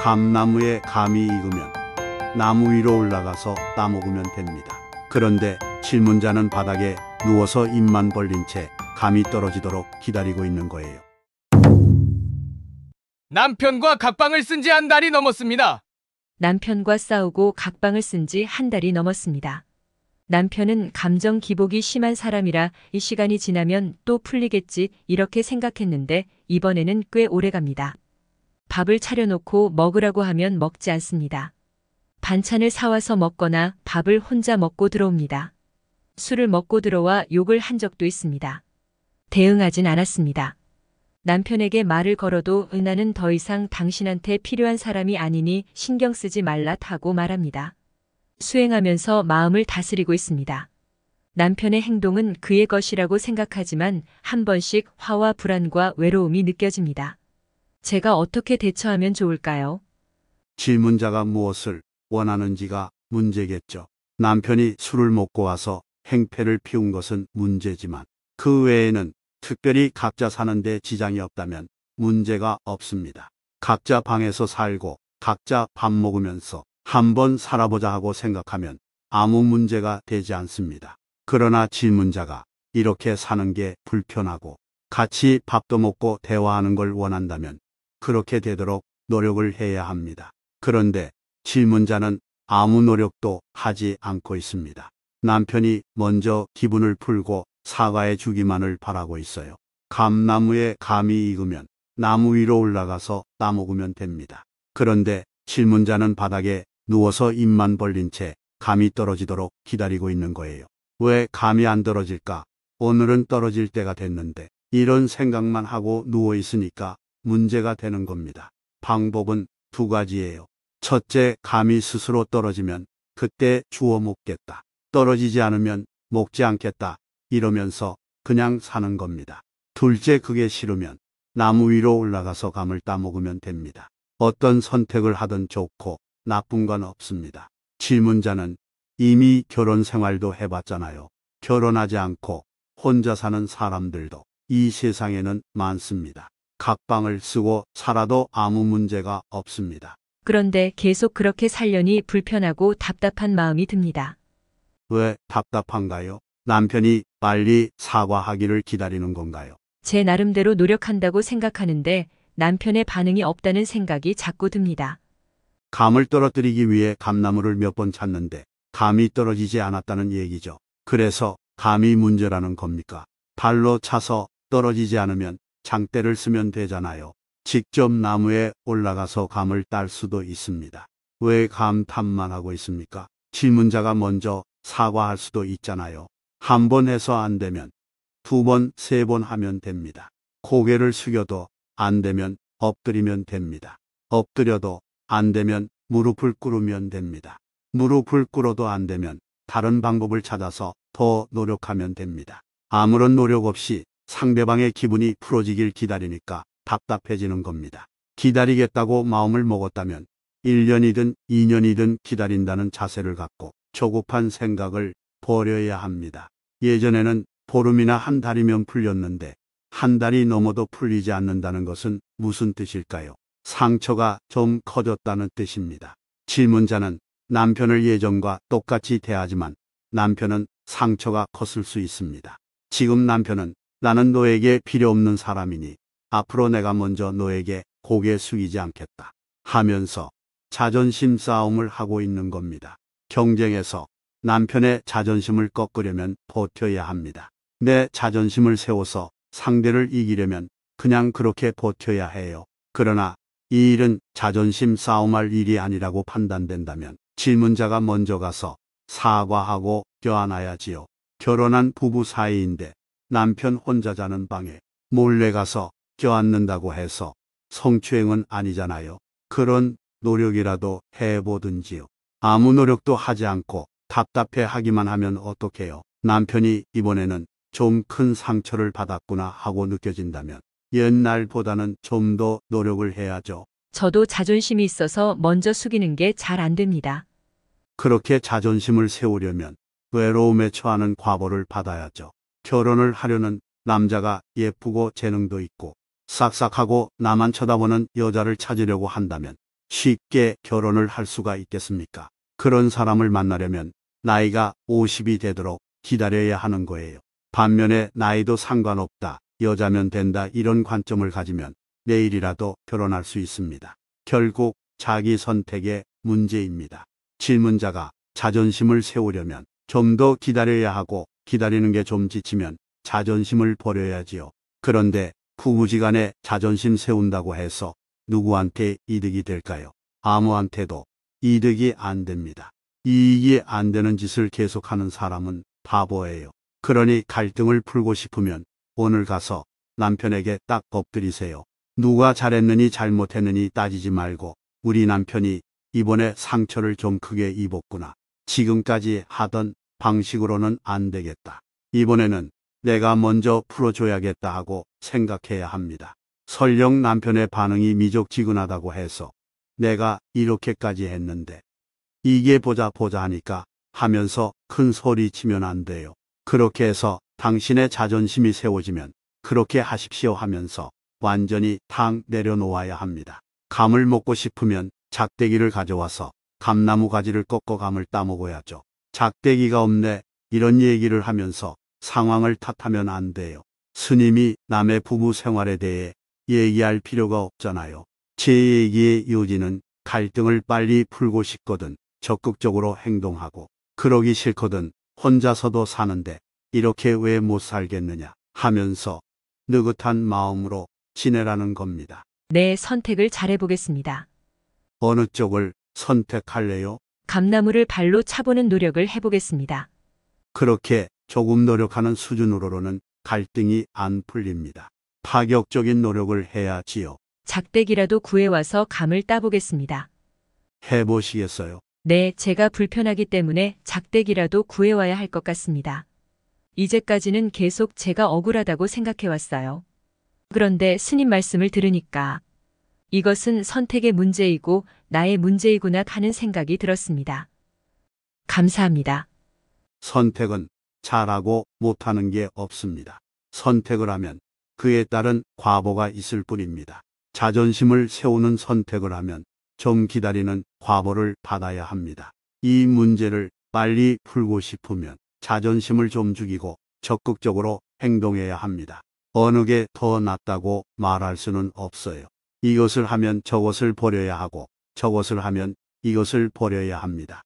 감나무에 감이 익으면 나무 위로 올라가서 따먹으면 됩니다. 그런데 질문자는 바닥에 누워서 입만 벌린 채 감이 떨어지도록 기다리고 있는 거예요. 남편과 각방을 쓴 지 한 달이 넘었습니다. 남편과 싸우고 각방을 쓴 지 한 달이 넘었습니다. 남편은 감정 기복이 심한 사람이라 이 시간이 지나면 또 풀리겠지 이렇게 생각했는데 이번에는 꽤 오래갑니다. 밥을 차려놓고 먹으라고 하면 먹지 않습니다. 반찬을 사와서 먹거나 밥을 혼자 먹고 들어옵니다. 술을 먹고 들어와 욕을 한 적도 있습니다. 대응하진 않았습니다. 남편에게 말을 걸어도 나는 더 이상 당신한테 필요한 사람이 아니니 신경 쓰지 말라 하고 말합니다. 수행하면서 마음을 다스리고 있습니다. 남편의 행동은 그의 것이라고 생각하지만 한 번씩 화와 불안과 외로움이 느껴집니다. 제가 어떻게 대처하면 좋을까요? 질문자가 무엇을 원하는지가 문제겠죠. 남편이 술을 먹고 와서 행패를 피운 것은 문제지만 그 외에는 특별히 각자 사는데 지장이 없다면 문제가 없습니다. 각자 방에서 살고 각자 밥 먹으면서 한번 살아보자 하고 생각하면 아무 문제가 되지 않습니다. 그러나 질문자가 이렇게 사는 게 불편하고 같이 밥도 먹고 대화하는 걸 원한다면 그렇게 되도록 노력을 해야 합니다. 그런데 질문자는 아무 노력도 하지 않고 있습니다. 남편이 먼저 기분을 풀고 사과해 주기만을 바라고 있어요. 감나무에 감이 익으면 나무 위로 올라가서 따먹으면 됩니다. 그런데 질문자는 바닥에 누워서 입만 벌린 채 감이 떨어지도록 기다리고 있는 거예요. 왜 감이 안 떨어질까? 오늘은 떨어질 때가 됐는데 이런 생각만 하고 누워 있으니까 문제가 되는 겁니다. 방법은 두 가지예요. 첫째, 감이 스스로 떨어지면 그때 주워 먹겠다. 떨어지지 않으면 먹지 않겠다. 이러면서 그냥 사는 겁니다. 둘째, 그게 싫으면 나무 위로 올라가서 감을 따먹으면 됩니다. 어떤 선택을 하든 좋고 나쁜 건 없습니다. 질문자는 이미 결혼 생활도 해봤잖아요. 결혼하지 않고 혼자 사는 사람들도 이 세상에는 많습니다. 각방을 쓰고 살아도 아무 문제가 없습니다. 그런데 계속 그렇게 살려니 불편하고 답답한 마음이 듭니다. 왜 답답한가요? 남편이 빨리 사과하기를 기다리는 건가요? 제 나름대로 노력한다고 생각하는데 남편의 반응이 없다는 생각이 자꾸 듭니다. 감을 떨어뜨리기 위해 감나무를 몇 번 찾는데 감이 떨어지지 않았다는 얘기죠. 그래서 감이 문제라는 겁니까? 발로 차서 떨어지지 않으면 장대를 쓰면 되잖아요. 직접 나무에 올라가서 감을 딸 수도 있습니다. 왜 감 탓만 하고 있습니까? 질문자가 먼저 사과할 수도 있잖아요. 한 번 해서 안 되면 두 번, 세 번 하면 됩니다. 고개를 숙여도 안 되면 엎드리면 됩니다. 엎드려도 안 되면 무릎을 꿇으면 됩니다. 무릎을 꿇어도 안 되면 다른 방법을 찾아서 더 노력하면 됩니다. 아무런 노력 없이 상대방의 기분이 풀어지길 기다리니까 답답해지는 겁니다. 기다리겠다고 마음을 먹었다면 1년이든 2년이든 기다린다는 자세를 갖고 조급한 생각을 버려야 합니다. 예전에는 보름이나 한 달이면 풀렸는데 한 달이 넘어도 풀리지 않는다는 것은 무슨 뜻일까요? 상처가 좀 커졌다는 뜻입니다. 질문자는 남편을 예전과 똑같이 대하지만 남편은 상처가 컸을 수 있습니다. 지금 남편은 나는 너에게 필요 없는 사람이니 앞으로 내가 먼저 너에게 고개 숙이지 않겠다 하면서 자존심 싸움을 하고 있는 겁니다. 경쟁에서 남편의 자존심을 꺾으려면 버텨야 합니다. 내 자존심을 세워서 상대를 이기려면 그냥 그렇게 버텨야 해요. 그러나 이 일은 자존심 싸움할 일이 아니라고 판단된다면 질문자가 먼저 가서 사과하고 껴안아야지요. 결혼한 부부 사이인데 남편 혼자 자는 방에 몰래 가서 껴안는다고 해서 성추행은 아니잖아요. 그런 노력이라도 해보든지요. 아무 노력도 하지 않고 답답해 하기만 하면 어떡해요. 남편이 이번에는 좀 큰 상처를 받았구나 하고 느껴진다면 옛날보다는 좀 더 노력을 해야죠. 저도 자존심이 있어서 먼저 숙이는 게 잘 안 됩니다. 그렇게 자존심을 세우려면 외로움에 처하는 과보를 받아야죠. 결혼을 하려는 남자가 예쁘고 재능도 있고 싹싹하고 나만 쳐다보는 여자를 찾으려고 한다면 쉽게 결혼을 할 수가 있겠습니까? 그런 사람을 만나려면 나이가 50이 되도록 기다려야 하는 거예요. 반면에 나이도 상관없다, 여자면 된다 이런 관점을 가지면 내일이라도 결혼할 수 있습니다. 결국 자기 선택의 문제입니다. 질문자가 자존심을 세우려면 좀 더 기다려야 하고 기다리는 게 좀 지치면 자존심을 버려야지요. 그런데 부부지간에 자존심 세운다고 해서 누구한테 이득이 될까요? 아무한테도 이득이 안 됩니다. 이익이 안 되는 짓을 계속하는 사람은 바보예요. 그러니 갈등을 풀고 싶으면 오늘 가서 남편에게 딱 엎드리세요. 누가 잘했느니 잘못했느니 따지지 말고 우리 남편이 이번에 상처를 좀 크게 입었구나. 지금까지 하던 방식으로는 안 되겠다. 이번에는 내가 먼저 풀어줘야겠다 하고 생각해야 합니다. 설령 남편의 반응이 미적지근하다고 해서 내가 이렇게까지 했는데 이게 보자 하니까 하면서 큰 소리 치면 안 돼요. 그렇게 해서 당신의 자존심이 세워지면 그렇게 하십시오 하면서 완전히 탕 내려놓아야 합니다. 감을 먹고 싶으면 작대기를 가져와서 감나무 가지를 꺾어 감을 따먹어야죠. 작대기가 없네 이런 얘기를 하면서 상황을 탓하면 안 돼요. 스님이 남의 부부 생활에 대해 얘기할 필요가 없잖아요. 제 얘기의 요지는 갈등을 빨리 풀고 싶거든 적극적으로 행동하고 그러기 싫거든 혼자서도 사는데 이렇게 왜 못 살겠느냐 하면서 느긋한 마음으로 지내라는 겁니다. 내 선택을 잘해보겠습니다. 어느 쪽을 선택할래요? 감나무를 발로 차보는 노력을 해보겠습니다. 그렇게 조금 노력하는 수준으로는 갈등이 안 풀립니다. 파격적인 노력을 해야지요. 작대기라도 구해와서 감을 따보겠습니다. 해보시겠어요? 네, 제가 불편하기 때문에 작대기라도 구해와야 할 것 같습니다. 이제까지는 계속 제가 억울하다고 생각해왔어요. 그런데 스님 말씀을 들으니까 이것은 선택의 문제이고 나의 문제이구나 하는 생각이 들었습니다. 감사합니다. 선택은 잘하고 못하는 게 없습니다. 선택을 하면 그에 따른 과보가 있을 뿐입니다. 자존심을 세우는 선택을 하면 좀 기다리는 과보를 받아야 합니다. 이 문제를 빨리 풀고 싶으면 자존심을 좀 죽이고 적극적으로 행동해야 합니다. 어느 게 더 낫다고 말할 수는 없어요. 이것을 하면 저것을 버려야 하고 저것을 하면 이것을 버려야 합니다.